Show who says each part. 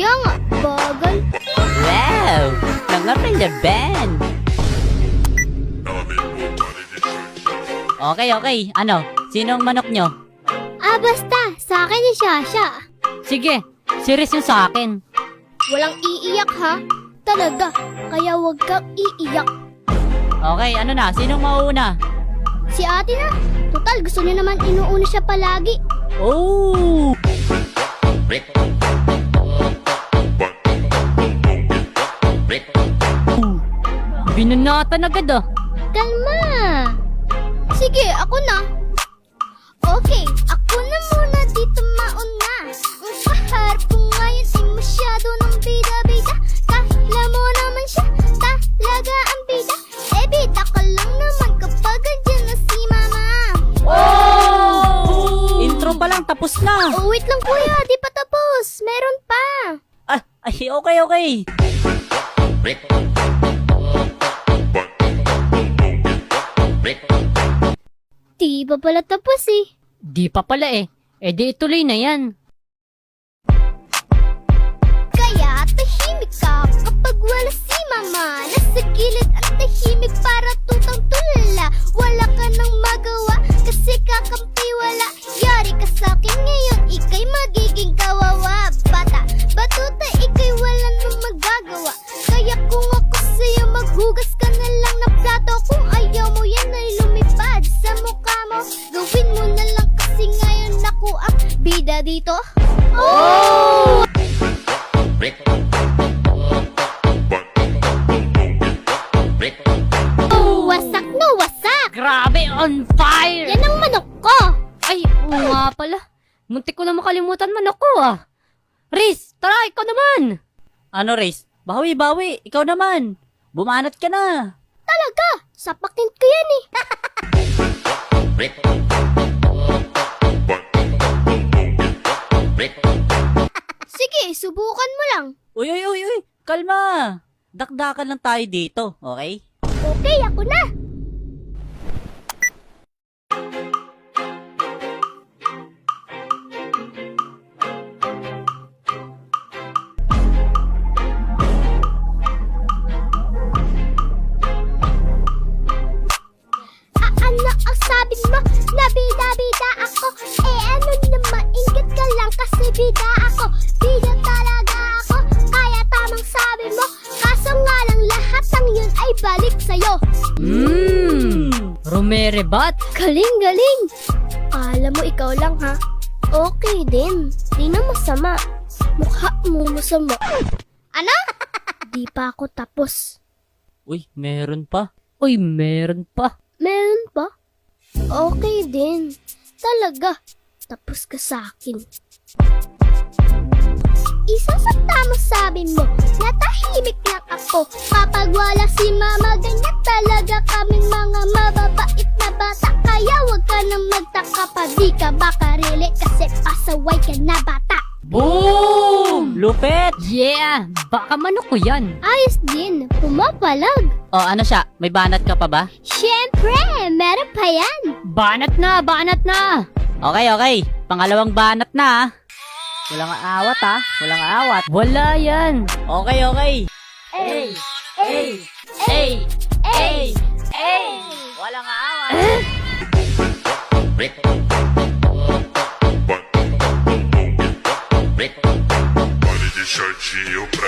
Speaker 1: Kaya nga, bagal.
Speaker 2: Wow! Nangaral na band! Okay. Ano? Sino ang manok nyo?
Speaker 1: Basta, sa akin ni Shasha.
Speaker 2: Sige, series yung sa akin.
Speaker 1: Walang iiyak ha? Talaga, kaya wag kang iiyak.
Speaker 2: Okay, ano na? Sinong mauuna?
Speaker 1: Si ate na. Total, gusto niya naman inuuna siya palagi.
Speaker 2: Oh! Binanatan agad ah.
Speaker 1: Kalma. Sige, ako na. Okay, ako na muna dito mauna. Ang kaharap ko ngayon ay masyado ng bida-bida. Kala mo naman siya, talaga ang bida. Bida ka lang naman kapag andyan na si mama.
Speaker 2: Oh! Intro pa lang, tapos na.
Speaker 1: Oh, wait lang kuya, di pa tapos. Meron pa.
Speaker 2: Okay.
Speaker 1: Di pa pala tapos eh.
Speaker 2: Di pa pala eh. Eh di ituloy na yan.
Speaker 1: Kaya tahimik ka kapag wala si mama. Nasa gilid ang tahimik para tutang tulala. Wala ka nang magawa kasi kakampi wala. Yari ka sa'kin ngayon, ikay magiging kawawa. Bata, batuta, ikay wala nang magagawa. Kaya kung ako sa'yo maghugas ka na lang ng plato. Kung ayaw mo yan ay lumipad sa mukha mo. Gawin mo na lang kasi ngayon ako ang bida dito. Oh! Wasak na wasak!
Speaker 2: Grabe, on fire!
Speaker 1: Yan ang manok ko!
Speaker 2: Ay, oo nga pala. Muntik ko na makalimutan manok ko ah. Riz, tara, ikaw naman! Ano Riz? Bawi, ikaw naman. Bumanat ka na.
Speaker 1: Talaga! Sapakin ko yan eh! Sige, subukan mo lang.
Speaker 2: Uy, kalma. Dakdakan lang tayo dito, okay?
Speaker 1: Okay, ako na! Ano ang sabi mo? Na bida-bida ako. Ano naman, ingat ka lang kasi bida ako. Bida talaga ako, kaya tamang sabi mo. Kaso nga lang lahat ng yun ay balik sa'yo.
Speaker 2: Rumerebat?
Speaker 1: Galing! Kala mo ikaw lang ha? Okay din, di na masama. Mukha mo masama. Ano? Di pa ako tapos.
Speaker 2: Uy, meron pa.
Speaker 1: Meron pa? Okay din. Talaga. Tapos ka sa akin. Isasakta mo sabi mo, natahimik lang ako. Kapag wala si mama, ganyan talaga kaming mga mababait na bata. Kaya wag ka nang magtaka pa, di ka baka relate kasi pasaway ka na bata.
Speaker 2: Boom! Lupet! Yeah! Baka manok ko yan.
Speaker 1: Ayos din, pumapalag.
Speaker 2: Oh, ano siya? May banat ka pa ba?
Speaker 1: Siyempre, meron pa yan.
Speaker 2: Banat na! Okay. Pangalawang banat na ah. Walang awat ah. Walang awat. Wala yan. Okay. Hey! Walang awat.
Speaker 3: Pode deixar eu pra